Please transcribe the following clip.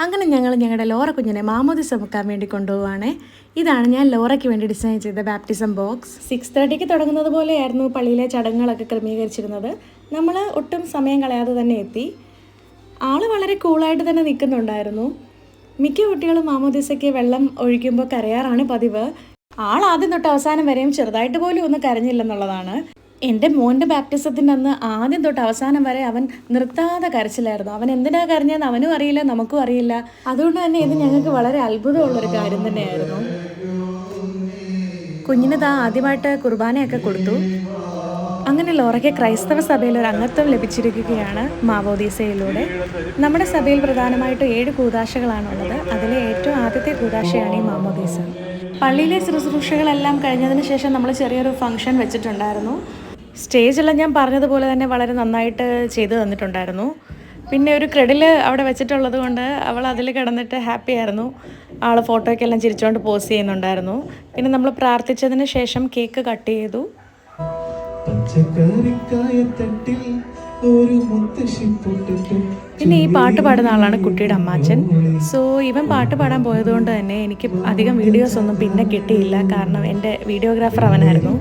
അങ്ങനെ ഞങ്ങൾ ഞങ്ങളുടെ ലോറ കുഞ്ഞിനെ മാമോദിസ മുക്കാൻ വേണ്ടി കൊണ്ടുപോവാണ്. ഇതാണ് ഞാൻ ലോറയ്ക്ക് വേണ്ടി ഡിസൈൻ ചെയ്ത ബാപ്റ്റിസം ബോക്സ്. 6:30 തുടങ്ങുന്നത് പോലെയായിരുന്നു പള്ളിയിലെ ചടങ്ങുകളൊക്കെ ക്രമീകരിച്ചിരുന്നത്. നമ്മൾ ഒട്ടും സമയം കളയാതെ തന്നെ എത്തി. ആള് വളരെ കൂളായിട്ട് തന്നെ നിൽക്കുന്നുണ്ടായിരുന്നു. മിക്ക കുട്ടികളും മാമോദിസയ്ക്ക് വെള്ളം ഒഴിക്കുമ്പോൾ കരയാറാണ് പതിവ്. ആദ്യം തൊട്ട് അവസാനം വരെയും ചെറുതായിട്ട് പോലും ഒന്നും കരഞ്ഞില്ലെന്നുള്ളതാണ്. എൻ്റെ മോൻ്റെ ബാപ്റ്റിസത്തിൻ്റെ അന്ന് ആദ്യം തൊട്ട് അവസാനം വരെ അവൻ നിർത്താതെ കരച്ചിലായിരുന്നു. അവൻ എന്തിനാ കരഞ്ഞതെന്ന് അവനും അറിയില്ല, നമുക്കും അറിയില്ല. അതുകൊണ്ട് തന്നെ ഇത് ഞങ്ങൾക്ക് വളരെ അത്ഭുതമുള്ളൊരു കാര്യം തന്നെയായിരുന്നു. കുഞ്ഞിന് ആദ്യമായിട്ട് കുർബാനയൊക്കെ കൊടുത്തു. അങ്ങനെ ലോറയ്ക്ക് ക്രൈസ്തവ സഭയിൽ ഒരു അംഗത്വം ലഭിച്ചിരിക്കുകയാണ് മാമോദീസയിലൂടെ. നമ്മുടെ സഭയിൽ പ്രധാനമായിട്ടും 7 കൂദാശകളാണുള്ളത്. അതിലെ ഏറ്റവും ആദ്യത്തെ കൂദാശയാണ് ഈ മാമോദീസ. പള്ളിയിലെ ശുശ്രൂഷകളെല്ലാം കഴിഞ്ഞതിന് ശേഷം നമ്മൾ ചെറിയൊരു ഫംഗ്ഷൻ വെച്ചിട്ടുണ്ടായിരുന്നു. സ്റ്റേജെല്ലാം ഞാൻ പറഞ്ഞതുപോലെ തന്നെ വളരെ നന്നായിട്ട് ചെയ്തു തന്നിട്ടുണ്ടായിരുന്നു. പിന്നെ ഒരു ക്രെഡിൽ അവിടെ വെച്ചിട്ടുള്ളത് കൊണ്ട് അവൾ അതിൽ കിടന്നിട്ട് ഹാപ്പി ആയിരുന്നു. ആൾ ഫോട്ടോയ്ക്കെല്ലാം ചിരിച്ചുകൊണ്ട് പോസ്റ്റ് ചെയ്യുന്നുണ്ടായിരുന്നു. പിന്നെ നമ്മൾ പ്രാർത്ഥിച്ചതിന് ശേഷം കേക്ക് കട്ട് ചെയ്തു. പിന്നെ ഈ പാട്ട് പാടുന്ന ആളാണ് കുട്ടിയുടെ അമ്മാച്ചൻ. സോ ഇവൻ പാട്ട് പാടാൻ പോയതുകൊണ്ട് തന്നെ എനിക്ക് അധികം വീഡിയോസ് ഒന്നും പിന്നെ കിട്ടിയില്ല. കാരണം എൻ്റെ വീഡിയോഗ്രാഫർ അവനായിരുന്നു.